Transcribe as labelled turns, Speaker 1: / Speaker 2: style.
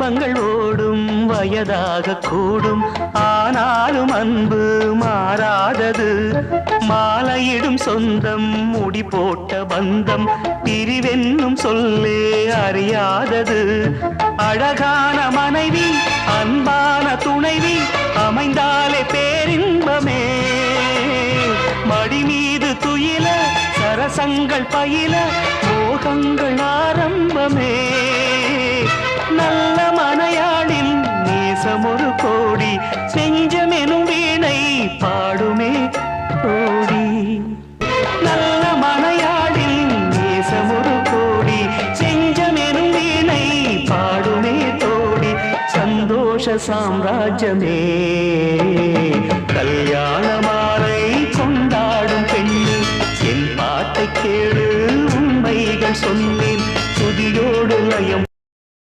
Speaker 1: வாலிபங்கள் ஓடும் வயதாக கூடும், ஆனாலும் அன்பு மாறாதது. மாலையிடும் சொந்தம், முடி போட்ட பந்தம், பிரிவென்னும் சொல்லே அறியாதது. அழகான மனைவி, அன்பான துணைவி அமைந்தாலே பேரின்பமே. மடி மீது துயில சரசங்கள் பயில மோகங்கள் ஆரம்பமே. நல்ல மனையாளின் நேசம் ஒரு கோடி, செஞ்சமெனும் வீணை பாடுமே கோடி. நல்ல மனையாளின் நேசம் ஒரு கோடி, செஞ்சமெனும் வீணை பாடுமே தோடி. சந்தோஷ சாம்ராஜ்யமே கல்யாண மாலை கொண்டாடும் பெண்ணு, என் பாட்டை கேளு உண்மைகள் சொன்னேன், துதியோடு லயம்